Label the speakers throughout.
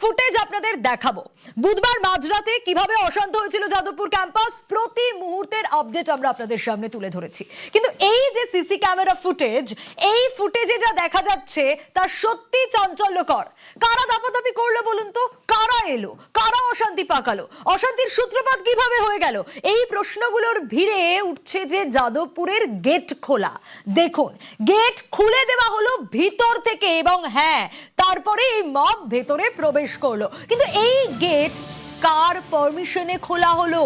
Speaker 1: Footage আপনাদের দেখাবো। বুধবার মাঝরাতে কিভাবে অশান্ত হয়েছিল যাদবপুর ক্যাম্পাস, প্রতি মুহূর্তের আপডেট আমরা আপনাদের সামনে তুলে ধরেছি। কিন্তু এই যে সিসি ক্যামেরা ফুটেজ, এই ফুটেজে যা দেখা যাচ্ছে তা সত্যি চাঞ্চল্যকর। কারা দাপাদাপি করলো বলুন তো? কারা এলো? কারা অশান্তি পাকালো? অশান্তির সূত্রপাত কিভাবে হয়ে গেল? এই প্রশ্নগুলোর ভিড়ে উঠছে যে যাদবপুরের গেট খোলা। দেখুন, গেট খুলে দেওয়া হলো ভিতর থেকে, এবং হ্যাঁ, তারপরে এই মব ভেতরে প্রবেশ করলো। কিন্তু এই গেট কার পারমিশনে খোলা হলো?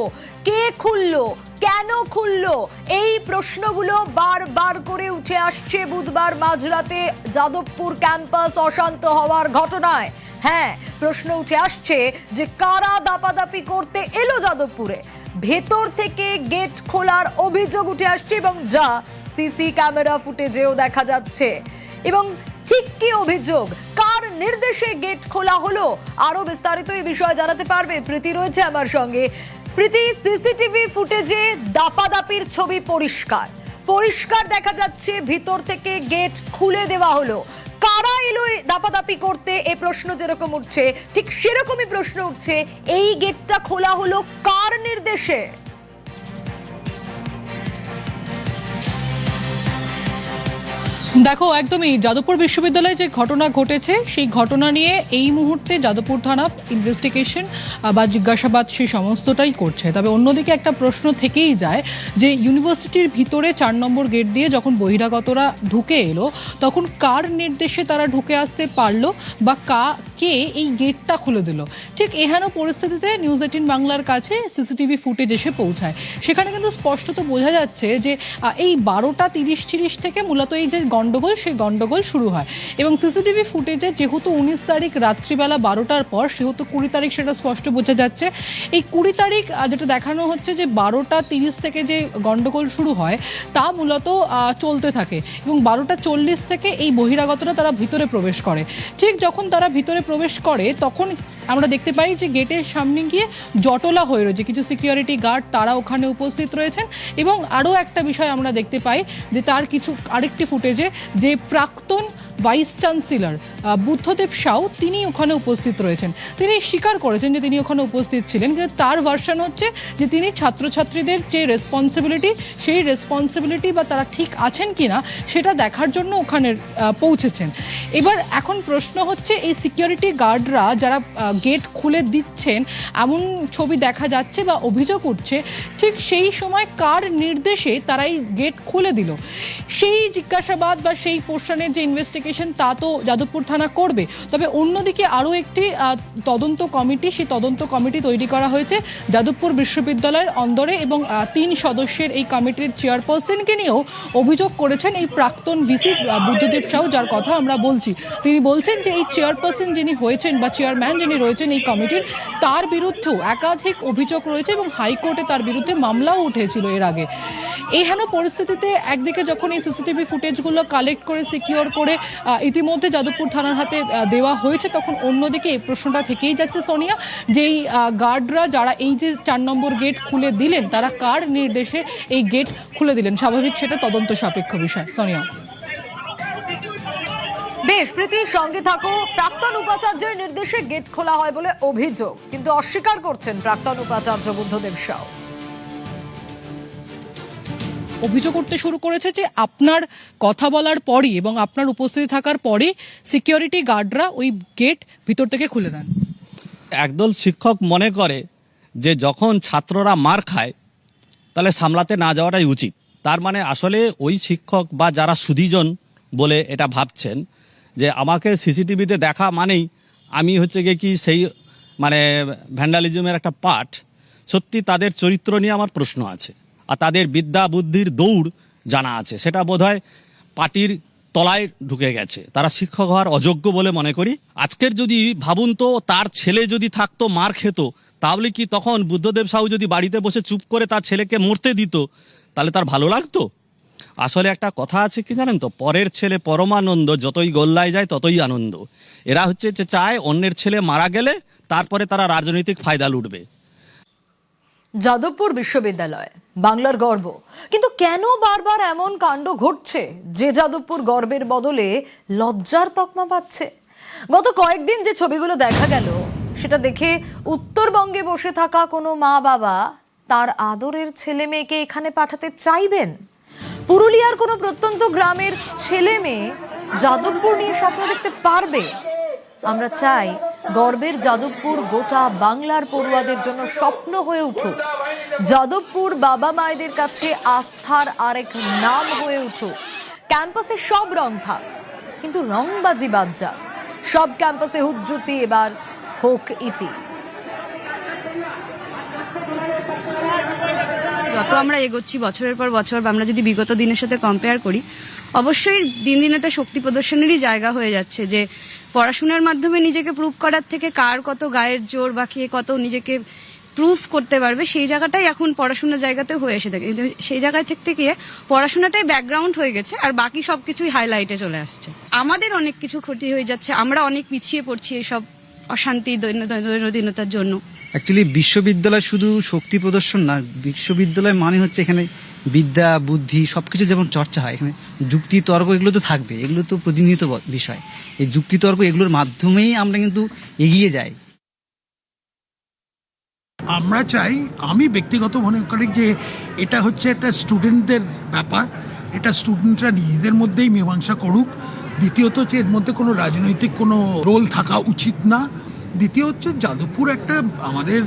Speaker 1: কে খুললো? কেন খুললো? এই প্রশ্নগুলো বারবার করে উঠে আসছে বুধবার মাঝরাতে যাদবপুর ক্যাম্পাস অশান্ত হওয়ার ঘটনায়। হ্যাঁ, প্রশ্ন উঠে আসছে যে কারা দাপাদাপি করতে এলো যাদবপুরে। ভেতর থেকে গেট খোলার অভিযোগ উঠে আসছে, এবং যা সিসি ক্যামেরা ফুটেজেও দেখা যাচ্ছে। এবং ঠিক কি অভিযোগ, কার নির্দেশে গেট খোলা হলো, আরো বিস্তারিত এই বিষয়ে জানাতে পারবে প্রীতি, রয়েছে আমার সঙ্গে। প্রীতি, সিসিটিভি ফুটেজে দাপাদাপির ছবি পরিষ্কার দেখা যাচ্ছে, ভিতর থেকে গেট খুলে দেওয়া হলো। কারা এলো দাপাদাপি করতে, এ প্রশ্ন যেরকম উঠছে ঠিক সেরকমই প্রশ্ন উঠছে, এই গেটটা খোলা হলো কার নির্দেশে?
Speaker 2: দেখো, একদমই যাদবপুর বিশ্ববিদ্যালয়ে যে ঘটনা ঘটেছে সেই ঘটনা নিয়ে এই মুহূর্তে যাদবপুর থানা ইনভেস্টিগেশন বা জিজ্ঞাসাবাদ সেই সমস্তটাই করছে। তবে অন্যদিকে একটা প্রশ্ন থেকেই যায় যে ইউনিভার্সিটির ভিতরে 4 নম্বর গেট দিয়ে যখন বহিরাগতরা ঢুকে এলো, তখন কার নির্দেশে তারা ঢুকে আসতে পারলো বা কে এই গেটটা খুলে দিল? ঠিক এহেন পরিস্থিতিতে নিউজ 18 বাংলার কাছে সিসিটিভি ফুটেজ এসে পৌঁছায়। সেখানে কিন্তু স্পষ্টত বোঝা যাচ্ছে যে এই 12টা 30 থেকে মূলত এই যে গন্ডগোল, সেই গন্ডগোল শুরু হয়। এবং সিসিটিভি ফুটেজে যেহেতু 19 তারিখ রাত্রিবেলা 12টার পর, সেহেতু 20 তারিখ সেটা স্পষ্ট বোঝা যাচ্ছে। এই 20 তারিখ যেটা দেখানো হচ্ছে যে 12টা 30 থেকে যে গন্ডগোল শুরু হয় তা মূলত চলতে থাকে, এবং 12টা 40 থেকে এই বহিরাগতরা তারা ভিতরে প্রবেশ করে। ঠিক যখন তারা ভিতরে প্রবেশ করে তখন আমরা দেখতে পাই যে গেটের সামনে গিয়ে জটলা হয়ে রয়েছে কিছু সিকিউরিটি গার্ড, তারা ওখানে উপস্থিত রয়েছেন। এবং আরও একটা বিষয় আমরা দেখতে পাই যে তার কিছু আরেকটি ফুটেজে যে প্রাক্তন ভাইস চ্যান্সেলর বুদ্ধদেব সাউ, তিনি ওখানে উপস্থিত রয়েছেন। তিনি স্বীকার করেছেন যে তিনি ওখানে উপস্থিত ছিলেন, কিন্তু তার ভার্সন হচ্ছে যে তিনি ছাত্রছাত্রীদের যে রেসপন্সিবিলিটি, সেই রেসপন্সিবিলিটি বা তারা ঠিক আছেন কিনা সেটা দেখার জন্য ওখানে পৌঁছেছেন। এবার এখন প্রশ্ন হচ্ছে, এই সিকিউরিটি গার্ডরা যারা গেট খুলে দিচ্ছেন এমন ছবি দেখা যাচ্ছে বা অভিযোগ উঠছে, ঠিক সেই সময় কার নির্দেশে তারা এই গেট খুলে দিল, সেই জিজ্ঞাসাবাদ বা সেই পোর্শনের যে ইনভেস্টিগেশন তা তো যাদবপুর থানা করবে। তবে অন্যদিকে আরও একটি তদন্ত কমিটি, সেই তদন্ত কমিটি তৈরি করা হয়েছে যাদবপুর বিশ্ববিদ্যালয়ের অন্দরে, এবং 3 সদস্যের এই কমিটির চেয়ারপারসনকে নিয়েও অভিযোগ করেছেন এই প্রাক্তন ভিসি বুদ্ধদেব সাউ, যার কথা আমরা বলছি। তিনি বলছেন যে এই চেয়ারপারসন যিনি হয়েছেন বা চেয়ারম্যান যিনি রয়েছেন এই কমিটির, তার বিরুদ্ধেও একাধিক অভিযোগ রয়েছে, এবং হাইকোর্টে তার বিরুদ্ধে মামলাও উঠেছিল এর আগে। এহেন পরিস্থিতিতে একদিকে যখন এই সিসিটিভি ফুটেজগুলো কালেক্ট করে সিকিউর করে ইতিমধ্যে যাদবপুর থানার হাতে দেওয়া হয়েছে, তখন অন্যদিকে এই প্রশ্নটা থেকেই যাচ্ছে সোনিয়া, যে এই গার্ডরা যারা এই যে 4 নম্বর গেট খুলে দিলেন, তারা কার নির্দেশে এই গেট খুলে দিলেন? স্বাভাবিক সেটা তদন্ত সাপেক্ষ বিষয়। সোনিয়া,
Speaker 1: বেশ, প্রীতির সঙ্গে থাকো। প্রাক্তন উপাচার্যের নির্দেশে গেট খোলা হয় বলে অভিযোগ, কিন্তু অস্বীকার করছেন প্রাক্তন উপাচার্য বুদ্ধদেব সাউ।
Speaker 2: অভিযোগ করতে শুরু করেছে যে আপনার কথা বলার পরই এবং আপনার উপস্থিতি থাকার পরই সিকিউরিটি গার্ডরা ওই গেট ভিতর থেকে খুলে দেন।
Speaker 3: একদল শিক্ষক মনে করে যে যখন ছাত্ররা মার খায় তাহলে সামলাতে না যাওয়াটাই উচিত। তার মানে আসলে ওই শিক্ষক বা যারা সুধীজন বলে এটা ভাবছেন যে আমাকে সিসিটিভিতে দেখা মানেই আমি হচ্ছে গিয়ে কি সেই মানে ভ্যান্ডালিজমের একটা পার্ট। সত্যি তাদের চরিত্র নিয়ে আমার প্রশ্ন আছে, আর তাদের বিদ্যা বুদ্ধির দৌড় জানা আছে, সেটা বোধহয় পার্টির তলায় ঢুকে গেছে। তারা শিক্ষক হওয়ার অযোগ্য বলে মনে করি। আজকের যদি ভাবুন তো, তার ছেলে যদি থাকতো, মার খেত, তাহলে কি তখন বুদ্ধদেব সাউ যদি বাড়িতে বসে চুপ করে তার ছেলেকে মরতে দিত, তাহলে তার ভালো লাগতো? আসলে একটা কথা আছে কি জানেন তো, পরের ছেলে পরমানন্দ, যতই গোল্লায় যায় ততই আনন্দ। এরা হচ্ছে যে চায় অন্যের ছেলে মারা গেলে তারপরে তারা রাজনৈতিক ফায়দা লুটবে।
Speaker 1: যাদবপুর বিশ্ববিদ্যালয় বাংলার গর্ব, কিন্তু কেন বারবার এমন কাণ্ড ঘটছে যে যাদবপুর গর্বের বদলে লজ্জার তকমা পাচ্ছে? গত কয়েকদিন যে ছবিগুলো দেখা গেল সেটা দেখে উত্তরবঙ্গে বসে থাকা কোনো মা বাবা তার আদরের ছেলে মেয়েকে এখানে পাঠাতে চাইবেন? পুরুলিয়ার কোনো প্রত্যন্ত গ্রামের ছেলে মেয়ে যাদবপুর নিয়ে স্বপ্ন দেখতে পারবে? আমরা চাই গর্বের যাদবপুর গোটা বাংলার পড়ুয়াদের জন্য স্বপ্ন হয়ে উঠুক। যাদবপুর বাবা মায়েদের কাছে আস্থার আরেক নাম হয়ে উঠুক। ক্যাম্পাসে সব রং থাক, কিন্তু রংবাজি বাদ যাক। সব ক্যাম্পাসে হুজ্জুতি এবার হোক ইতি।
Speaker 4: যত আমরা এগোচ্ছি বছরের পর বছর, আমরা যদি বিগত দিনের সাথে কম্পেয়ার করি, অবশ্যই দিন দিন একটা শক্তি প্রদর্শনেরই জায়গা হয়ে যাচ্ছে, যে পড়াশোনার মাধ্যমে নিজেকে প্রুভ করার থেকে কার কত গায়ের জোর বা কে কত নিজেকে প্রুফ করতে পারবে, সেই জায়গাটাই এখন পড়াশোনার জায়গাতে হয়ে এসে থাকে। কিন্তু সেই জায়গায় থেকে গিয়ে পড়াশোনাটাই ব্যাকগ্রাউন্ড হয়ে গেছে, আর বাকি সবকিছুই হাইলাইটে চলে আসছে। আমাদের অনেক কিছু ক্ষতি হয়ে যাচ্ছে, আমরা অনেক পিছিয়ে পড়ছি এইসব অশান্তি দৈনন্দিনতার জন্য।
Speaker 5: অ্যাকচুয়ালি বিশ্ববিদ্যালয় শুধু শক্তি প্রদর্শন না, বিশ্ববিদ্যালয় মানে হচ্ছে এখানে বিদ্যা বুদ্ধি সবকিছু যেমন চর্চা হয়, এখানে যুক্তি তর্ক এগুলো তো থাকবে, এগুলো তো প্রতিনিয়ত বিষয়। এই যুক্তি তর্ক এগুলোর মাধ্যমেই আমরা কিন্তু এগিয়ে যাই।
Speaker 6: আমরা চাই, আমি ব্যক্তিগত মনে করি যে এটা হচ্ছে একটা স্টুডেন্টদের ব্যাপার, এটা স্টুডেন্টরা নিজেদের মধ্যেই মীমাংসা করুক। দ্বিতীয়ত হচ্ছে এর মধ্যে কোনো রাজনৈতিক কোনো রোল থাকা উচিত না। দ্বিতীয় হচ্ছে যাদবপুর একটা আমাদের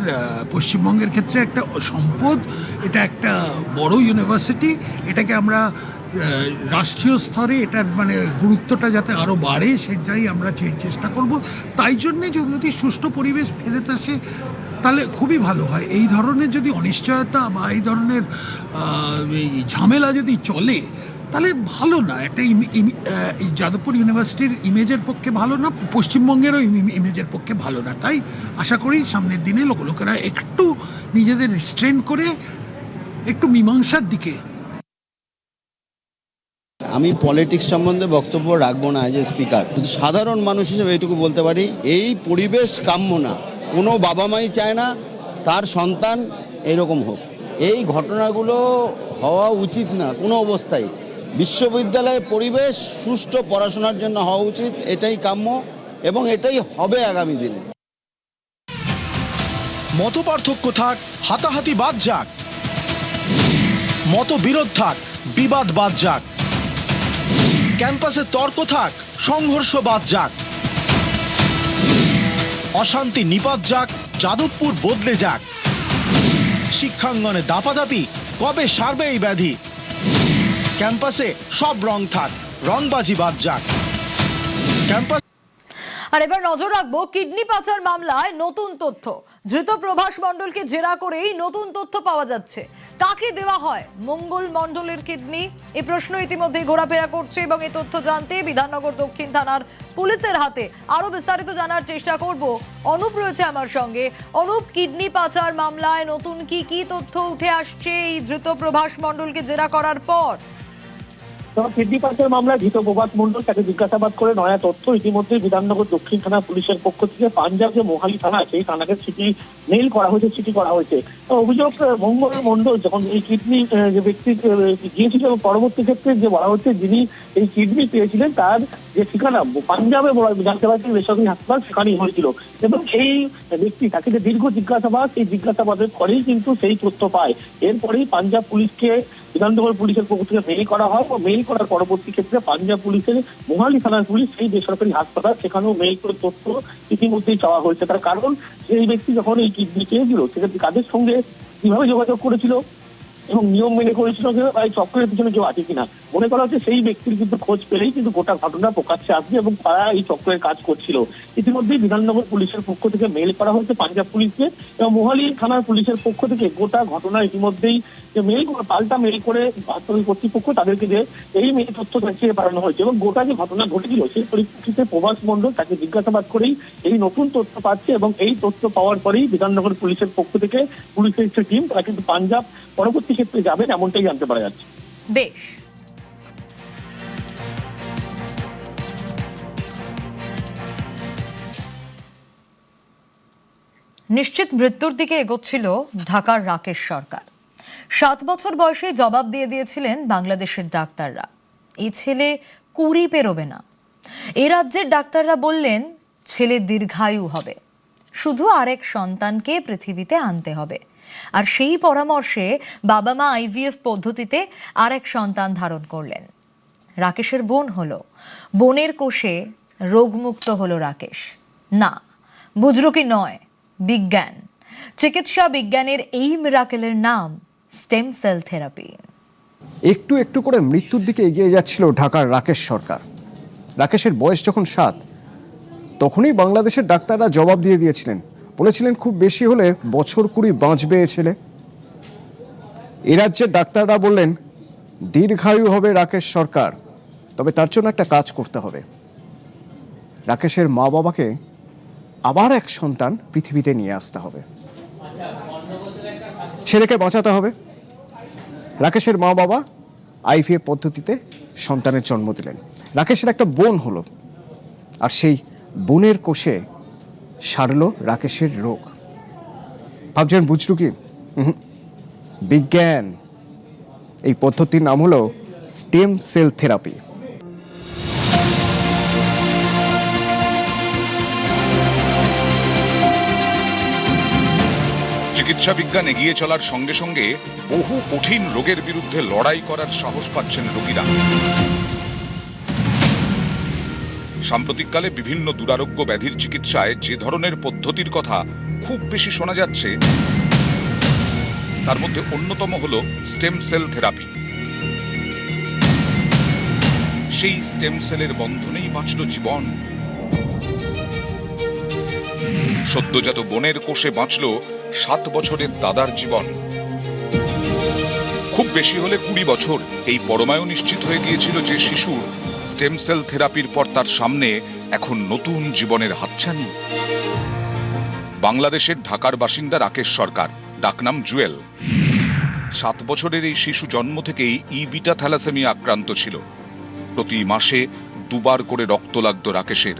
Speaker 6: পশ্চিমবঙ্গের ক্ষেত্রে একটা সম্পদ, এটা একটা বড় ইউনিভার্সিটি, এটাকে আমরা রাষ্ট্রীয় স্তরে এটার মানে গুরুত্বটা যাতে আরও বাড়ে সেটাই আমরা চেষ্টা করব। তাই জন্যে যদি সুষ্ঠু পরিবেশ ফেরত আসে তাহলে খুবই ভালো হয়। এই ধরনের যদি অনিশ্চয়তা বা এই ধরনের এই ঝামেলা যদি চলে তাহলে ভালো না, একটা যাদবপুর ইউনিভার্সিটির ইমেজের পক্ষে ভালো না, পশ্চিমবঙ্গেরও ইমেজের পক্ষে ভালো না। তাই আশা করি সামনের দিনে লোকেরা একটু নিজেদের রিস্ট্রেন করে একটু মীমাংসার দিকে।
Speaker 7: আমি পলিটিক্স সম্বন্ধে বক্তব্য রাখবো না এজ এ স্পিকার, কিন্তু সাধারণ মানুষ হিসেবে এইটুকু বলতে পারি, এই পরিবেশ কাম্য না। কোনো বাবা মাই চায় না তার সন্তান এরকম হোক। এই ঘটনাগুলো হওয়া উচিত না কোনো অবস্থায়। বিশ্ববিদ্যালয়ের পরিবেশ সুষ্ঠু পড়াশোনার জন্য হওয়া উচিত, এটাই কাম্য এবং এটাই হবে আগামী দিনে।
Speaker 8: মতপার্থক্য থাক, হাতাহাতি বাদ যাক, মতবিরোধ থাক, বিবাদ বাদ যাক, ক্যাম্পাসে তর্ক থাক, সংঘর্ষ বাদ যাক, অশান্তি নিপাত যাক, যাদবপুর বদলে যাক। শিক্ষাঙ্গনে দাপাদাপি কবে সারবে এই ব্যাধি? ক্যাম্পাসে সব রং থাক, রংবাজি বাদ যাক। ক্যাম্পাস।
Speaker 1: আর এবার নজর রাখবো কিডনি পাচার মামলায় নতুন তথ্য। ধৃত প্রভাস মণ্ডলকে জেরা করেই নতুন তথ্য পাওয়া যাচ্ছে। কাকে দেওয়া হয় মঙ্গল মণ্ডলের কিডনি? এই প্রশ্ন ইতিমধ্যেই ঘোরাফেরা করছে এবং এই তথ্য জানতে বিধাননগর দক্ষিণ থানার পুলিশের হাতে আরো বিস্তারিত জানার চেষ্টা করব। অনুপ রয়েছে আমার সঙ্গে। অনুপ, কিডনি পাচার মামলায় নতুন কি তথ্য উঠে আসছে এই ধৃত প্রভাস মণ্ডলকে জেরা করার পর?
Speaker 9: কিডনি পাচার মামলায় ধৃত প্রভাস মণ্ডল, তাকে জিজ্ঞাসাবাদ করে নয়া তথ্য। ইতিমধ্যে বিধাননগর দক্ষিণ থানা পুলিশের পক্ষ থেকে পাঞ্জাব যে মোহালি থানা, সেই থানাকে চিঠি মেইল করা হয়েছে, চিঠি করা হয়েছে। অভিযোগ, মঙ্গল মণ্ডল যখন এই কিডনি যে ব্যক্তি গিয়েছিল এবং পরবর্তী ক্ষেত্রে যে বলা হচ্ছে যিনি এই কিডনি পেয়েছিলেন তার যে ঠিকানা পাঞ্জাবে জানতে পারছি বেসরকারি হাসপাতাল, সেখানেই হয়েছিল। এবং এই ব্যক্তি তাকে যে দীর্ঘ জিজ্ঞাসাবাদ, সেই জিজ্ঞাসাবাদের পরেই কিন্তু সেই তথ্য পায়। এরপরেই পাঞ্জাব পুলিশকে বিধাননগর পুলিশের পক্ষ থেকে মেইল করা হয় ও মেইল করার পরবর্তী ক্ষেত্রে পাঞ্জাব পুলিশের মোহালি থানার পুলিশ সেই বেসরকারি হাসপাতাল, সেখানেও মেইল করে তথ্য ইতিমধ্যেই চাওয়া হয়েছে। তার কারণ সেই ব্যক্তি যখন এই কিডনি পেয়েছিল সেক্ষেত্রে কাদের সঙ্গে কিভাবে যোগাযোগ করেছিল এবং নিয়ম মেনে করেছিল বা এই চক্রের পিছনে কেউ আছে কিনা। মনে করা হচ্ছে সেই ব্যক্তির কিন্তু খোঁজ পেলেই কিন্তু গোটা ঘটনা প্রকাশ্যে আসবে এবং তারা এই চক্রের কাজ করছিল। ইতিমধ্যেই বিধাননগর পুলিশের পক্ষ থেকে মেইল করা হয়েছে পাঞ্জাব পুলিশকে এবং মোহালি থানার পুলিশের পক্ষ থেকে গোটা ঘটনা ইতিমধ্যেই মেইল করে পাল্টা মেইল করে কর্তৃপক্ষ তাদেরকে যে এই মেইল তথ্য দেখিয়ে পাঠানো হয়েছে এবং গোটা যে ঘটনা ঘটেছিল সেই পরিপ্রেক্ষিতে প্রভাস মণ্ডল তাকে জিজ্ঞাসাবাদ করেই এই নতুন তথ্য পাচ্ছে এবং এই তথ্য পাওয়ার পরেই বিধাননগর পুলিশের পক্ষ থেকে পুলিশের একটি টিম তারা কিন্তু পাঞ্জাব পরবর্তী ক্ষেত্রে যাবেন, এমনটাই জানতে পারা যাচ্ছে।
Speaker 1: বেশ, নিশ্চিত মৃত্যুর দিকে এগোচ্ছিল ঢাকার রাকেশ সরকার। 7 বছর বয়সে জবাব দিয়ে দিয়েছিলেন বাংলাদেশের ডাক্তাররা, এই ছেলে 20 পেরোবে না। এ রাজ্যের ডাক্তাররা বললেন ছেলে দীর্ঘায়ু হবে। শুধু আরেক সন্তানকে পৃথিবীতে আনতে হবে। আর সেই পরামর্শে বাবা মা আইভিএফ পদ্ধতিতে আরেক সন্তান ধারণ করলেন। রাকেশের বোন হলো, বোনের কোষে রোগমুক্ত হলো রাকেশ। না, বুজরুকি নয়, বিজ্ঞান। চিকিৎসা বিজ্ঞানের এই মিরাকেলের নাম স্টেম সেল থেরাপি।
Speaker 10: একটু একটু করে মৃত্যুর দিকে এগিয়ে যাচ্ছিল ঢাকার রাকেশ সরকার। রাকেশের বয়স যখন 7, তখনই বাংলাদেশের ডাক্তাররা জবাব দিয়ে দিয়েছিলেন, বলেছিলেন খুব বেশি হলে বছর 20 বাঁচবে এ ছেলে। এ রাজ্যের ডাক্তাররা বললেন দীর্ঘায়ু হবে রাকেশ সরকার, তবে তার জন্য একটা কাজ করতে হবে। রাকেশের মা বাবাকে আবার এক সন্তান পৃথিবীতে নিয়ে আসতে হবে, ছেলেকে বাঁচাতে হবে। রাকেশের মা বাবা আইভিএফ পদ্ধতিতে সন্তানের জন্ম দিলেন। রাকেশের একটা বোন হলো, আর সেই বোনের কোষে সারল রাকেশের রোগ। ভাবছেন বুঝলু কি? বিজ্ঞান। এই পদ্ধতির নাম হলো স্টেম সেল থেরাপি।
Speaker 11: চিকিৎসা বিজ্ঞান এগিয়ে চলার সঙ্গে সঙ্গে বহু কঠিন রোগের বিরুদ্ধে লড়াই করার সাহস পাচ্ছেন রোগীরা। সাম্প্রতিককালে বিভিন্ন দুরারোগ্য ব্যাধির চিকিৎসায় যে ধরনের পদ্ধতির কথা খুব বেশি শোনা যাচ্ছে, তার মধ্যে অন্যতম হল স্টেম সেল থেরাপি। সেই স্টেম সেলের বন্ধনেই বাঁচল জীবন। সদ্যজাত বোনের কোষে বাঁচল 7 বছরের দাদার জীবন। খুব বেশি হলে 20 বছর এই পরমায়ু নিশ্চিত হয়ে গিয়েছিল যে শিশুর, স্টেম সেল থেরাপির পর তার সামনে এখন নতুন জীবনের হাতছানি। বাংলাদেশের ঢাকার বাসিন্দা রাকেশ সরকার, ডাকনাম জুয়েল। 7 বছরের এই শিশু জন্ম থেকেই ই-বিটা থ্যালাসেমিয়া আক্রান্ত ছিল। প্রতি মাসে 2 বার করে রক্ত লাগতো রাকেশের।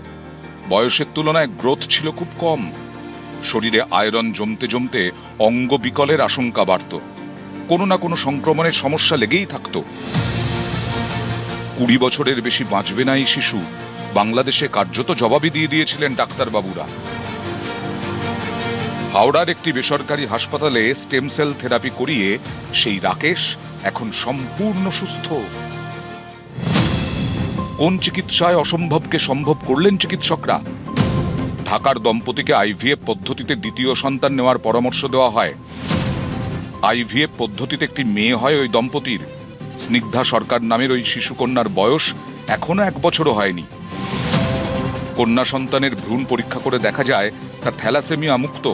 Speaker 11: বয়সের তুলনায় গ্রোথ ছিল খুব কম। শরীরে আয়রন জমতে জমতে অঙ্গ বিকলের আশঙ্কা বাড়ত। কোনো না কোনো সংক্রমণের সমস্যা লেগেই থাকত। 20 বছরের বেশি বাঁচবে না এই শিশু, বাংলাদেশে কার্যত জবাবই দিয়ে দিয়েছিলেন ডাক্তারবাবুরা। হাওড়ার একটি বেসরকারি হাসপাতালে স্টেম সেল থেরাপি করিয়ে সেই রাকেশ এখন সম্পূর্ণ সুস্থ। কোন চিকিৎসায় অসম্ভবকে সম্ভব করলেন চিকিৎসকরা? ঢাকার দম্পতিকে আইভিএফ পদ্ধতিতে দ্বিতীয় সন্তান নেওয়ার পরামর্শ দেওয়া হয়। আইভিএফ পদ্ধতিতে একটি মেয়ে হয় ওই দম্পতির। স্নিগ্ধা সরকার নামের ওই শিশুকন্যার বয়স এখনো 1 বছরও হয়নি। কন্যা সন্তানের ভ্রূণ পরীক্ষা করে দেখা যায় তা থ্যালাসেমিয়া মুক্ত।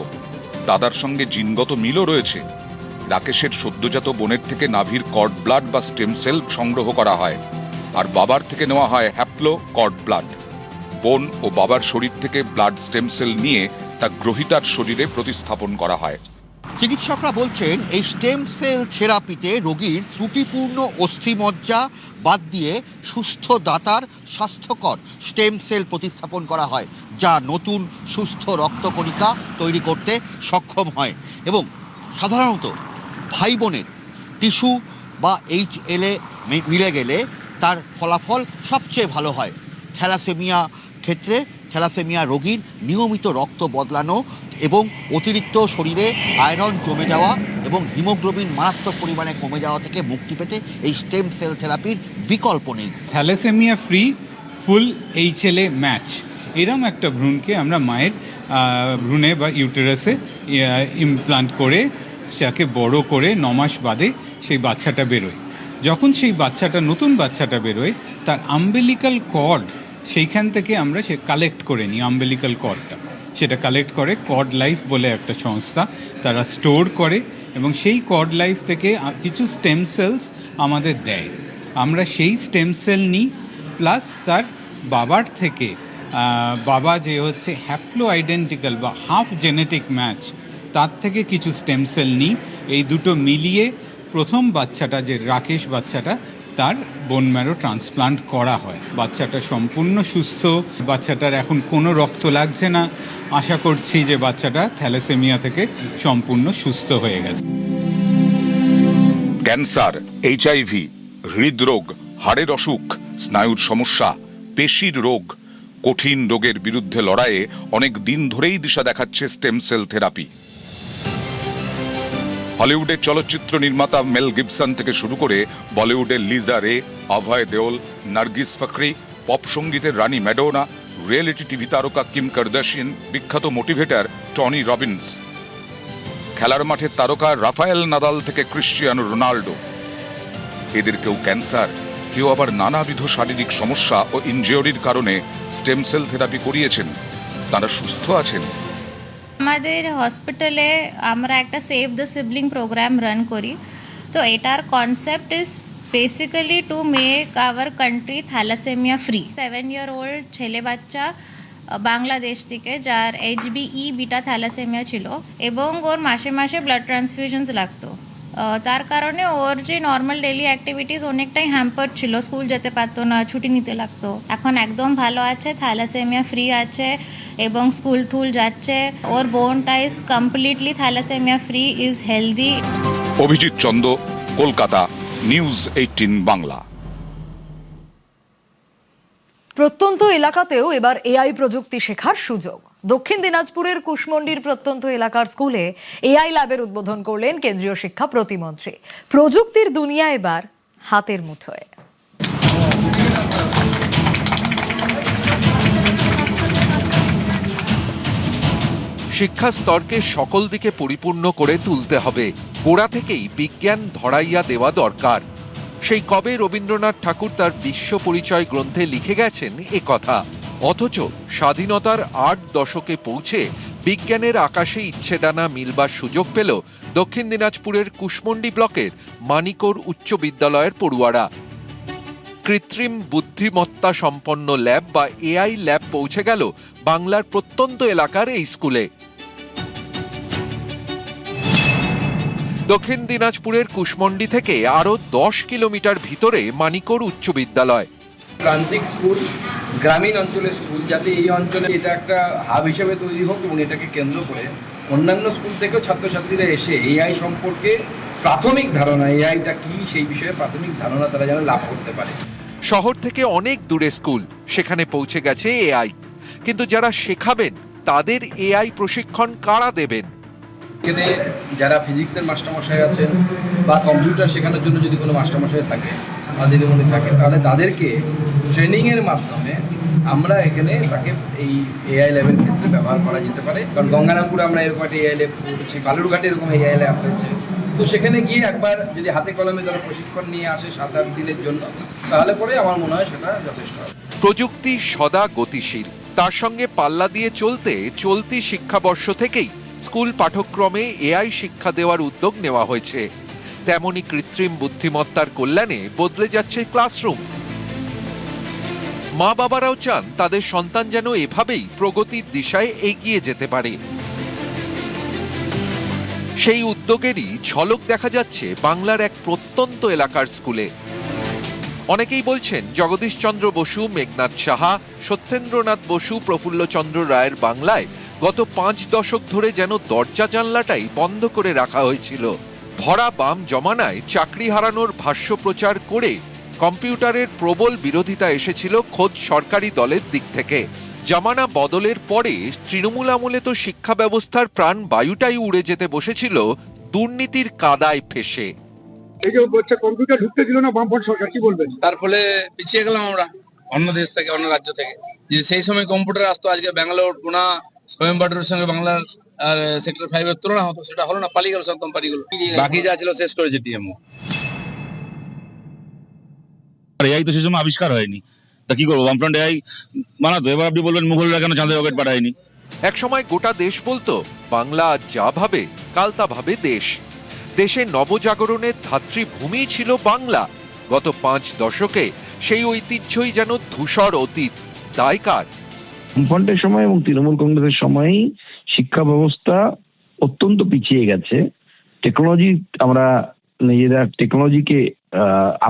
Speaker 11: দাদার সঙ্গে জিনগত মিলও রয়েছে। রাকেশের সদ্যজাত বোনের থেকে নাভির কর্ড ব্লাড বা স্টেম সেল সংগ্রহ করা হয়, আর বাবার থেকে নেওয়া হয় হ্যাপ্লো কর্ড ব্লাড। বোন ও বাবার শরীর থেকে ব্লাড স্টেম সেল নিয়ে তা গ্রহীতার শরীরে প্রতিস্থাপন করা হয়।
Speaker 12: চিকিৎসকরা বলছেন এই স্টেম সেল থেরাপিতে রোগীর ত্রুটিপূর্ণ অস্থিমজ্জা বাদ দিয়ে সুস্থ দাতার স্বাস্থ্যকর স্টেম সেল প্রতিস্থাপন করা হয়, যা নতুন সুস্থ রক্তকণিকা তৈরি করতে সক্ষম হয়। এবং সাধারণত ভাই বোনের টিস্যু বা HLA মিলে গেলে তার ফলাফল সবচেয়ে ভালো হয়। থ্যালাসেমিয়া ক্ষেত্রে থ্যালাসেমিয়া রোগীর নিয়মিত রক্ত বদলানো এবং অতিরিক্ত শরীরে আয়রন জমে যাওয়া এবং হিমোগ্লোবিন মারাত্মক পরিমাণে কমে যাওয়া থেকে মুক্তি পেতে এই স্টেম সেল থেরাপির বিকল্প নেই।
Speaker 13: থ্যালাসেমিয়া ফ্রি ফুল HLA ম্যাচ, এরম একটা ভ্রূণকে আমরা মায়ের ভ্রূণে বা ইউটেরাসে ইমপ্লান্ট করে যাকে বড় করে 9 মাস বাদে সেই বাচ্চাটা বেরোয়। যখন সেই বাচ্চাটা নতুন বাচ্চাটা বেরোয়, তার আম্বেলিক্যাল কর্ড সেইখান থেকে আমরা সে কালেক্ট করে নিই। আম্বেলিক্যাল কর্ডটা সেটা কালেক্ট করে কর্ড লাইফ বলে একটা সংস্থা, তারা স্টোর করে এবং সেই কর্ড লাইফ থেকে কিছু স্টেম সেলস আমাদের দেয়। আমরা সেই স্টেম সেল নিই, প্লাস তার বাবার থেকে বাবা যে হচ্ছে হ্যাপ্লো আইডেন্টিক্যাল বা হাফ জেনেটিক ম্যাচ, তার থেকে কিছু স্টেম সেল নিই। এই দুটো মিলিয়ে প্রথম বাচ্চাটা যে রাকেশ বাচ্চাটা, তার বোন ম্যারো ট্রান্সপ্লান্ট করা হয়। বাচ্চাটা সম্পূর্ণ সুস্থ, বাচ্চাটার এখন কোনো রক্ত লাগছে না। আশা করছি যে বাচ্চাটা থ্যালাসেমিয়া থেকে সম্পূর্ণ সুস্থ হয়ে গেছে।
Speaker 11: ক্যান্সার, HIV, হৃদরোগ, হাড়ের অসুখ, স্নায়ুর সমস্যা, পেশির রোগ, কঠিন রোগের বিরুদ্ধে লড়াইয়ে অনেক দিন ধরেই দিশা দেখাচ্ছে স্টেম সেল থেরাপি। হলিউডের চলচ্চিত্র নির্মাতা মেল গিবসন থেকে শুরু করে বলিউডের লিজা রে, অভয় দেওল, নার্গিস ফাকরি, পপ সঙ্গীতের রানী ম্যাডোনা, রিয়েলিটি টিভি তারকা কিম কার্দাশিয়ান, বিখ্যাত মোটিভেটর টনি রবিন্স, খেলার মাঠের তারকা রাফায়েল নাদাল থেকে ক্রিশ্চিয়ানো রোনাল্ডো, এদের কেউ ক্যান্সার, কেউ আবার নানাবিধ শারীরিক সমস্যা ও ইনজিওরির কারণে স্টেম সেল থেরাপি করিয়েছেন। তারা সুস্থ আছেন।
Speaker 14: আমাদের হসপিটালে আমরা একটা save the sibling program run করি। তো এটার concept is basically to make our country thalassemia free. 7-year-old ছেলে বাচ্চা বাংলাদেশ থেকে, যার HbE বিটা থ্যালাসেমিয়া ছিল এবং ওর মাসে মাসে ব্লাড ট্রান্সফিউশনস লাগতো। তার কারণে ওর যে নর্মাল ডেইলি অ্যাক্টিভিটিস অনেকটাই হ্যাম্পার্ড ছিল, স্কুল যেতে পারতো না, ছুটি নিতে লাগতো। এখন একদম ভালো আছে, থ্যালাসেমিয়া ফ্রি আছে এবং স্কুল টুল যাচ্ছে। ওর বোনটা is completely thalassemia free, is healthy.
Speaker 11: Abhijit Chanda, Kolkata, news 18 Bangla.
Speaker 1: প্রত্যন্ত এলাকাতেও এবার এআই প্রযুক্তি শেখার সুযোগ। দক্ষিণ দিনাজপুরের কুশমন্ডির প্রত্যন্ত এলাকার স্কুলে এআই ল্যাবের উদ্বোধন করলেন কেন্দ্রীয় শিক্ষা প্রতিমন্ত্রী। প্রযুক্তির দুনিয়া এবার হাতের মুঠোয়।
Speaker 15: শিক্ষা স্তরকে সকল দিকে পরিপূর্ণ করে তুলতে হবে, গোড়া থেকেই বিজ্ঞান ধরাইয়া দেওয়া দরকার। সেই কবে রবীন্দ্রনাথ ঠাকুর তার বিশ্ব পরিচয় গ্রন্থে লিখে গেছেন এ কথা। অথচ স্বাধীনতার 8 দশকে পৌঁছে বিজ্ঞানের আকাশে ইচ্ছেডানা মিলবার সুযোগ পেল দক্ষিণ দিনাজপুরের কুশমন্ডি ব্লকের মানিকোর উচ্চ বিদ্যালয়ের পড়ুয়ারা। কৃত্রিম বুদ্ধিমত্তা সম্পন্ন ল্যাব বা এআই ল্যাব পৌঁছে গেল বাংলার প্রত্যন্ত এলাকার এই স্কুলে। দক্ষিণ দিনাজপুরের কুশমন্ডি থেকে আরো 10 কিলোমিটার ভিতরে মানিকোর উচ্চ বিদ্যালয়।
Speaker 16: প্রান্তিক স্কুল, গ্রামীণ অঞ্চলের স্কুল, যাতে এই অঞ্চলে এটা একটা হাব হিসেবে তৈরি হোক এবং এটাকে কেন্দ্র করে অন্যান্য স্কুল থেকেও ছাত্রছাত্রীরা এসে এআই সম্পর্কে প্রাথমিক ধারণা, এআইটা কি সেই বিষয়ে প্রাথমিক ধারণা তারা যেন লাভ করতে পারে।
Speaker 15: শহর থেকে অনেক দূরে স্কুল, সেখানে পৌঁছে গেছে এআই, কিন্তু যারা শেখাবেন তাদের এআই প্রশিক্ষণ কারা দেবেন?
Speaker 16: এখানে যারা ফিজিক্সের মাস্টারমশাই আছেন বা কম্পিউটার শেখানোর জন্য যদি কোনো মাস্টারমশাই থাকে আমাদের মধ্যে থাকে, তাহলে তাদেরকে ট্রেনিংয়ের মাধ্যমে আমরা এখানে তাকে এই এআই ল্যাবের ক্ষেত্রে ব্যবহার করা যেতে পারে। কারণ গঙ্গারামপুরে আমরা এরকম একটা এআই ল্যাব করেছি, বালুরঘাটে এরকম এআই ল্যাব হয়েছে। তো সেখানে গিয়ে একবার যদি হাতে কলমে তারা প্রশিক্ষণ নিয়ে আসে 7-8 দিনের জন্য, তাহলে পরে আমার মনে হয় সেটা যথেষ্ট হবে।
Speaker 15: প্রযুক্তি সদা গতিশীল, তার সঙ্গে পাল্লা দিয়ে চলতে চলতি শিক্ষাবর্ষ থেকেই স্কুল পাঠ্যক্রমে এআই শিক্ষা দেওয়ার উদ্যোগ নেওয়া হয়েছে। তেমনি কৃত্রিম বুদ্ধিমত্তার কল্যাণে বদলে যাচ্ছে ক্লাসরুম। মা বাবারাও চান তাদের সন্তান যেন এভাবেই প্রগতির দিশায় এগিয়ে যেতে পারে। সেই উদ্যোগেরই ঝলক দেখা যাচ্ছে বাংলার এক প্রত্যন্ত এলাকার স্কুলে। অনেকেই বলছেন জগদীশচন্দ্র বসু, মেঘনাথ সাহা, সত্যেন্দ্রনাথ বসু, প্রফুল্লচন্দ্র রায়ের বাংলায় গত 5 দশক ধরে যেন দরজা জানলাটাই বন্ধ করে রাখা হয়েছিল। ভরা বাম জমানায় চাকরি হারানোর ভাষ্য প্রচার করে কম্পিউটারের প্রবল বিরোধিতা এসেছিল খোদ সরকারি দলের দিক থেকে। জামানা বদলের পরে তৃণমূল আমলে তো শিক্ষা ব্যবস্থার প্রাণ বায়ুটাই উড়ে যেতে বসেছিল দুর্নীতির কাদায় ফেসে।
Speaker 17: এই যে বাচ্চা কম্পিউটার ঢুকতে দিল না বামফ্রন্ট সরকার, কি বলবেন?
Speaker 16: তার ফলে পিছিয়ে গেলাম আমরা অন্য দেশ থেকে, অন্য রাজ্য থেকে। যে সেই সময় কম্পিউটার আসতো, আজকে ব্যাঙ্গালোর, পুনা, কোয়েম্বাটুরের সঙ্গে বাংলার আর সেক্টর 5 এর তুলনা হতো, সেটা হলো না, পালিয়ে গেল সব কোম্পানিগুলো। বাকি যা ছিল শেষ করেছে টিএমও।
Speaker 18: এআই তো সেই সময় আবিষ্কার হয়নি, তা কি করবো, বামফ্রন্ট এআই বানাতো। এবার আপনি বলবেন মুঘলরা কেন চাঁদে রকেট পাঠায়নি?
Speaker 15: এক সময় গোটা দেশ বলতো বাংলা যা ভাবে কাল তা ভাবে দেশ। দেশে নবজাগরণের ধাত্রীভূমি ছিল বাংলা। গত 5 দশকে সেই ঐতিহ্যই যেন ধূসর অতীত। দায় কার?
Speaker 19: বামফ্রন্টের সময় এবং তৃণমূল কংগ্রেসের সময়ই শিক্ষা ব্যবস্থা অত্যন্ত পিছিয়ে গেছে। টেকনোলজি, আমরা নিজেরা টেকনোলজিকে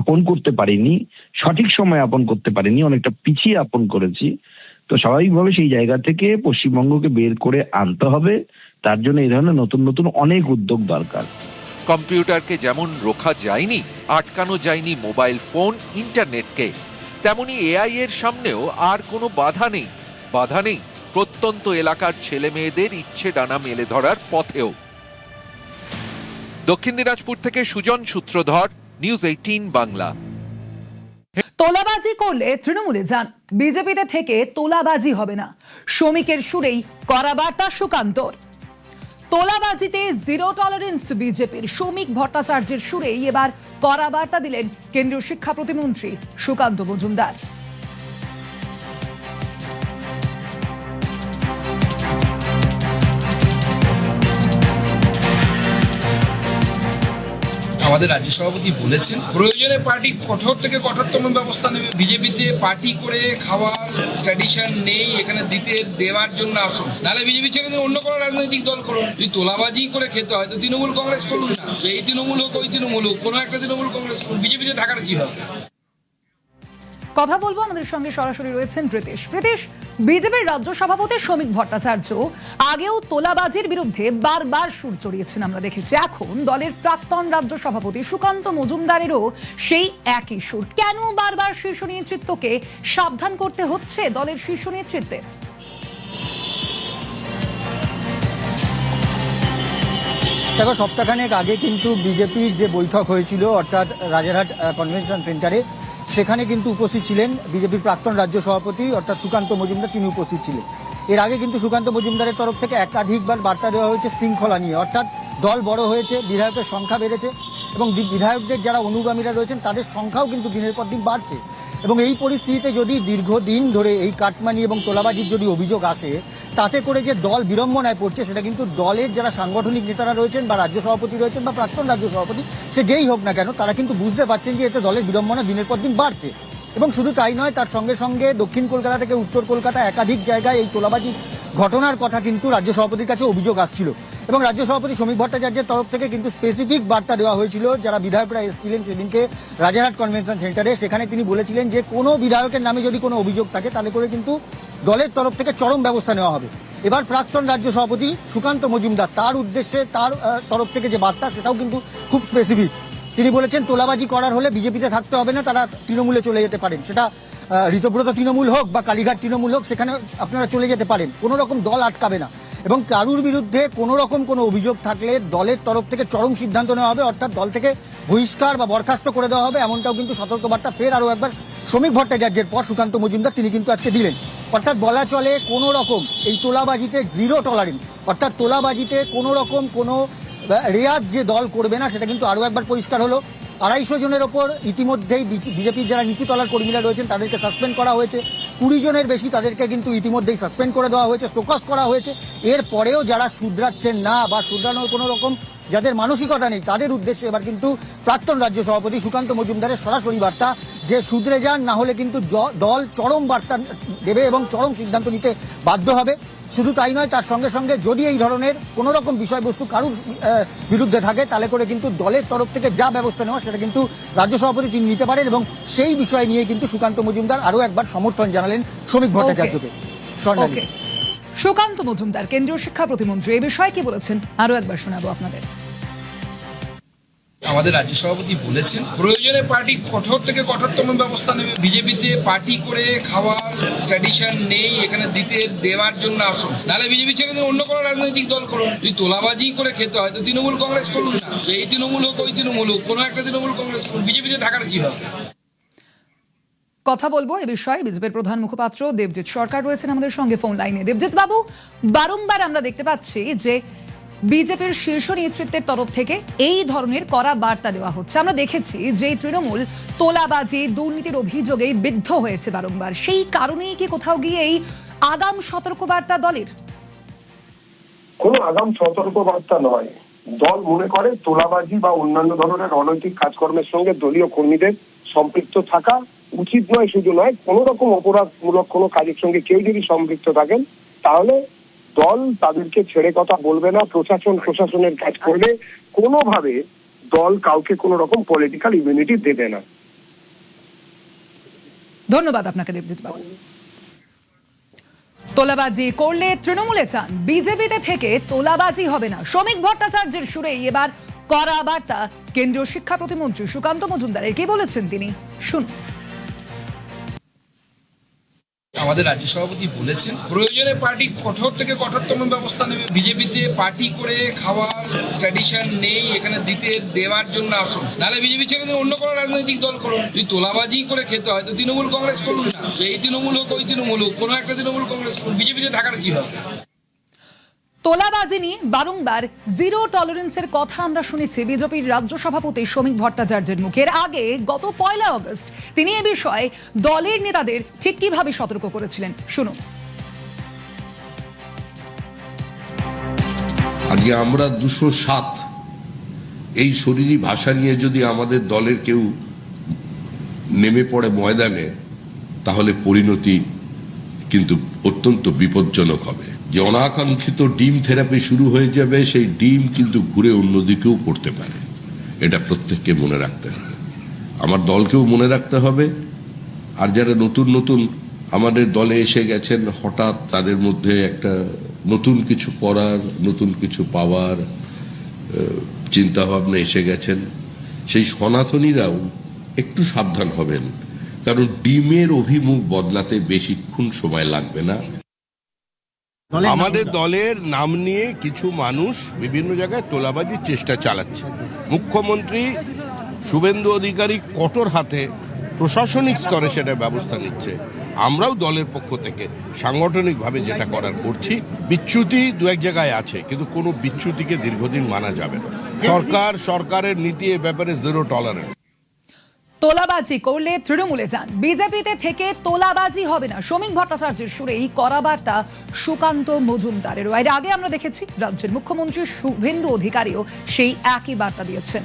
Speaker 19: আপন করতে পারিনি, সঠিক সময় আপন করতে পারিনি, অনেকটা পিছিয়ে আপন করেছি। তো স্বাভাবিকভাবে সেই জায়গা থেকে পশ্চিমবঙ্গকে বের করে আনতে হবে। তার জন্য এই ধরনের নতুন নতুন অনেক উদ্যোগ দরকার।
Speaker 15: কম্পিউটারকে যেমন রোখা যায়নি, আটকানো যায়নি মোবাইল ফোন, ইন্টারনেটকে, তেমনি এআই এর সামনেও আর কোনো বাধা নেই। বাধা নেই প্রত্যন্ত এলাকার ছেলে মেয়েদের ইচ্ছে ডানা মেলে ধরার পথেও। দক্ষিণ দিনাজপুর থেকে সুজন সূত্রধর, নিউজ 18 বাংলা।
Speaker 1: তোলাবাজি করলে তৃণমূলে যান, বিজেপিতে থেকে তোলাবাজি হবে না, শ্রমিকের সুরেই কড়া বার্তা সুকান্তর। তোলাবাজিতে জিরো টলারেন্স বিজেপির, শ্রমিক ভট্টাচার্যের সুরেই এবার কড়া বার্তা দিলেন কেন্দ্রীয় শিক্ষা প্রতিমন্ত্রী সুকান্ত মজুমদার।
Speaker 16: আমাদের রাজ্য সভাপতি বলেছেন প্রয়োজনে পার্টি কঠোর থেকে কঠোরতম ব্যবস্থা নেবে। বিজেপিতে পার্টি করে খাওয়ার ট্র্যাডিশন নেই, এখানে দেওয়ার জন্য আসুন, নাহলে বিজেপি ছেড়ে দিয়ে অন্য কোনো রাজনৈতিক দল করুন। যদি তোলাবাজি করে খেতে হয় তো তৃণমূল কংগ্রেস করুন না, এই তৃণমূল হোক ওই তৃণমূল হোক, কোনো একটা তৃণমূল কংগ্রেস করুন, বিজেপিতে থাকার কি হবে।
Speaker 1: কথা বলবো, আমাদের সঙ্গে সরাসরি রয়েছেন প্রীতেশ। বিজেপির রাজ্য সভাপতি শ্রমিক ভট্টাচার্য আগেও তোলাবাজির বিরুদ্ধে বারবার সুর চড়িয়েছেন, আমরা দেখেছি। এখন দলের প্রাক্তন রাজ্য সভাপতি সুকান্ত মজুমদারেরও সেই একই সুর। কেন বারবার শীর্ষ নেতৃত্বকে সাবধান করতে হচ্ছে দলের শীর্ষ নেতৃত্বে?
Speaker 20: দেখো, সপ্তাহখানেক আগে কিন্তু বিজেপির যে বৈঠক হয়েছিল অর্থাৎ রাজারহাট কনভেনশন সেন্টারে, সেখানে কিন্তু উপস্থিত ছিলেন বিজেপির প্রাক্তন রাজ্য সভাপতি অর্থাৎ সুকান্ত মজুমদার, তিনি উপস্থিত ছিলেন। এর আগে কিন্তু সুকান্ত মজুমদারের তরফ থেকে একাধিকবার বার্তা দেওয়া হয়েছে শৃঙ্খলা নিয়ে, অর্থাৎ দল বড় হয়েছে, বিধায়কের সংখ্যা বেড়েছে এবং বিধায়কদের যারা অনুগামীরা রয়েছেন তাদের সংখ্যাও কিন্তু দিনের পর দিন বাড়ছে। এবং এই পরিস্থিতিতে যদি দীর্ঘদিন ধরে এই কাটমানি এবং তোলাবাজির যদি অভিযোগ আসে, তাতে করে যে দল বিড়ম্বনায় পড়ছে, সেটা কিন্তু দলের যারা সাংগঠনিক নেতারা রয়েছেন বা রাজ্য সভাপতি রয়েছেন বা প্রাক্তন রাজ্য সভাপতি, সে যেই হোক না কেন, তারা কিন্তু বুঝতে পারছেন যে এতে দলের বিড়ম্বনা দিনের পর দিন বাড়ছে। এবং শুধু তাই নয়, তার সঙ্গে সঙ্গে দক্ষিণ কলকাতা থেকে উত্তর কলকাতা একাধিক জায়গায় এই তোলাবাজির ঘটনার কথা কিন্তু রাজ্য সভাপতির কাছে অভিযোগ আসছিল। এবং রাজ্য সভাপতি শ্রমিক ভট্টাচার্যের তরফ থেকে কিন্তু স্পেসিফিক বার্তা দেওয়া হয়েছিল যারা বিধায়করা এসেছিলেন সেদিনকে রাজারহাট কনভেনশন সেন্টারে। সেখানে তিনি বলেছিলেন যে কোনো বিধায়কের নামে যদি কোনো অভিযোগ থাকে তাহলে করে কিন্তু দলের তরফ থেকে চরম ব্যবস্থা নেওয়া হবে। এবার প্রাক্তন রাজ্য সভাপতি সুকান্ত মজুমদার, তার উদ্দেশ্যে তার তরফ থেকে যে বার্তা, সেটাও কিন্তু খুব স্পেসিফিক। তিনি বলেছেন তোলাবাজি করার হলে বিজেপিতে থাকতে হবে না, তারা তৃণমূলে চলে যেতে পারেন, সেটা ঋতব্রত তৃণমূল হোক বা কালীঘাট তৃণমূল হোক, সেখানে আপনারা চলে যেতে পারেন, কোনো রকম দল আটকাবে না। এবং কারুর বিরুদ্ধে কোনো রকম কোনো অভিযোগ থাকলে দলের তরফ থেকে চরম সিদ্ধান্ত নেওয়া হবে, অর্থাৎ দল থেকে বহিষ্কার বা বরখাস্ত করে দেওয়া হবে। এমনটাও কিন্তু সতর্কবার্তা ফের আরও একবার শ্রমিক ভট্টাচার্যের পর সুকান্ত মজুমদার তিনি কিন্তু আজকে দিলেন। অর্থাৎ বলা চলে কোনো রকম এই তোলাবাজিতে জিরো টলারেন্স, অর্থাৎ তোলাবাজিতে কোনো রকম কোনো রেয়াত যে দল করবে না, সেটা কিন্তু আরও একবার পরিষ্কার হলো। 250 জনের ওপর ইতিমধ্যেই বিজেপির যারা নিচু তলার কর্মীরা রয়েছেন তাদেরকে সাসপেন্ড করা হয়েছে, 20 জনের বেশি তাদেরকে কিন্তু ইতিমধ্যেই সাসপেন্ড করে দেওয়া হয়েছে, শোকজ করা হয়েছে। এর পরেও যারা শুধরাচ্ছেন না বা শুধরানোর কোনো রকম যাদের মানসিকতা নেই, তাদের উদ্দেশ্যে এবার কিন্তু প্রাক্তন রাজ্য সভাপতি সুকান্ত মজুমদারের সরাসরি বার্তা যে শুধরে যান, না হলে কিন্তু দল চরম বার্তা দেবে এবং চরম সিদ্ধান্ত নিতে বাধ্য হবে। শুধু তাই নয়, তার সঙ্গে সঙ্গে যদি এই ধরনের কোনো রকম বিষয়বস্তু কারুর বিরুদ্ধে থাকে, তাহলে করে কিন্তু দলের তরফ থেকে যা ব্যবস্থা নেওয়া সেটা কিন্তু রাজ্য সভাপতি তিনি নিতে পারেন। এবং সেই বিষয় নিয়ে কিন্তু সুকান্ত মজুমদার আরও একবার সমর্থন জানালেন শ্রমিক ভট্টাচার্যকে।
Speaker 1: সুকান্ত মজুমদার কেন্দ্রীয় শিক্ষা প্রতিমন্ত্রী এই বিষয়ে কি বলেছেন আরও একবার শোনাবো আপনাদের।
Speaker 16: আমাদের রাজ্য সভাপতি বলেছেন প্রয়োজনে পার্টি কঠোর থেকে কঠোরতম ব্যবস্থা নেবে। বিজেপিতে পার্টি করে খাওয়ার ট্র্যাডিশন নেই, এখানে দেওয়ার জন্য আসুন, নাহলে বিজেপি ছেড়ে দিয়ে অন্য কোনো রাজনৈতিক দল করুন। যদি তোলাবাজি করে খেতে হয় তো তৃণমূল কংগ্রেস করুন না, এই তৃণমূল হোক ওই তৃণমূল হোক, কোনো একটা তৃণমূল কংগ্রেস করুন, বিজেপিতে থাকার কি হবে।
Speaker 1: কথা বলবো এ বিষয়ে বিজেপির প্রধান মুখপাত্র দেবজিৎ সরকার রয়েছেন আমাদের সঙ্গে ফোন লাইনে। দেবজিৎ বাবু, বারংবার আমরা দেখতে পাচ্ছি যে বিজেপির শীর্ষ নেতৃত্বের তরফ থেকে এই ধরনের কড়া বার্তা দেওয়া হচ্ছে। আমরা দেখেছি যে তৃণমূল তোলাবাজি দুর্নীতির অভিযোগে বিদ্ধ হয়েছে বারংবার, সেই কারণেই কি কোথাও গিয়ে এই আগাম সতর্কবার্তা দলের?
Speaker 17: কোনো আগাম সতর্কবার্তা নয়, দল মনে করে তোলাবাজি বা অন্যান্য ধরনের অনৈতিক কাজকর্মের সঙ্গে দলীয় কর্মীদের সম্পৃক্ত থাকা উচিত নয়। শুধু নয়, কোনো রকম অপরাধমূলক কোনো কাজের সঙ্গে কেউ যদি সম্পৃক্ত থাকেন তাহলে দল তাদেরকে ছেড়ে কথা বলবে না। প্রশাসনের কাজ করলে কোনোভাবে দল কাউকে কোনো রকম পলিটিক্যাল ইমিউনিটি দেবে না।
Speaker 1: ধন্যবাদ আপনাকে দেবজিৎ বাবু। তোলাবাজি করলে তৃণমূলে চান, বিজেপিতে থেকে তোলাবাজি হবে না, শ্রমিক ভট্টাচার্যের সুরেই এবার কড়া বার্তা কেন্দ্রীয় শিক্ষা প্রতিমন্ত্রী সুকান্ত মজুমদারের। কি বলেছেন তিনি, শুনুন।
Speaker 16: আমাদের রাজ্য সভাপতি বলেছেন প্রয়োজনে পার্টি কঠোর থেকে কঠোরতম ব্যবস্থা নেবে। বিজেপিতে পার্টি করে খাওয়ার ট্র্যাডিশন নেই, এখানে দেওয়ার জন্য আসুন, নাহলে বিজেপি ছেড়ে দিয়ে অন্য কোনো রাজনৈতিক দল করুন। যদি তোলাবাজি করে খেতে হয় তো তৃণমূল কংগ্রেস করুন না, এই তৃণমূল হোক ওই তৃণমূল হোক, কোনো একটা তৃণমূল কংগ্রেস করুন, বিজেপিতে থাকার কি দরকার।
Speaker 1: তোলাবাজি নিয়ে বারংবার জিরো টলারেন্সের কথা আমরা শুনেছি বিজেপির রাজ্য সভাপতি শ্রমিক ভট্টাচার্যের মুখে। এর আগে গত 1 আগস্ট তিনি এ বিষয়ে দলের নেতাদের ঠিক কিভাবে সতর্ক করেছিলেন, শুনুন।
Speaker 21: আজকে আমরা 207 এই শরীরী ভাষা নিয়ে যদি আমাদের দলের কেউ নেমে পড়ে ময়দানে, তাহলে পরিণতি কিন্তু অত্যন্ত বিপজ্জনক হবে। যে অনাকাঙ্ক্ষিত ডিম থেরাপি শুরু হয়ে যাবে, সেই ডিম কিন্তু ঘুরে অন্যদিকেও পড়তে পারে। এটা প্রত্যেককে মনে রাখতে হবে, আমার দলকেও মনে রাখতে হবে। আর যারা নতুন নতুন আমাদের দলে এসে গেছেন, হঠাৎ তাদের মধ্যে একটা নতুন কিছু করার, নতুন কিছু পাওয়ার চিন্তা ভাবনা এসে গেছেন, সেই সনাতনীরাও একটু সাবধান হবেন, কারণ ডিমের অভিমুখ বদলাতে বেশিক্ষণ সময় লাগবে না।
Speaker 22: আমাদের দলের নাম নিয়ে কিছু মানুষ বিভিন্ন জায়গায় তোলাবাজির চেষ্টা চালাচ্ছে। মুখ্যমন্ত্রী শুভেন্দু অধিকারী কঠোর হাতে প্রশাসনিক স্তরে সেটা ব্যবস্থা নিচ্ছে। আমরাও দলের পক্ষ থেকে সাংগঠনিকভাবে যেটা করার করছি। বিচ্যুতি দু এক জায়গায় আছে, কিন্তু কোনো বিচ্যুতিকে দীর্ঘদিন মানা যাবে না। সরকারের নীতি এ ব্যাপারে জিরো টলারেন্স।
Speaker 1: তোলাবাজি করলে তৃণমূলে যান, বিজেপিতে থেকে তোলাবাজি হবে না, শ্রমিক ভট্টাচার্যের সুরে এই কড়া বার্তা সুকান্ত মজুমদারের। এর আগে আমরা দেখেছি রাজ্যের মুখ্যমন্ত্রী শুভেন্দু অধিকারীও সেই একই বার্তা দিয়েছেন।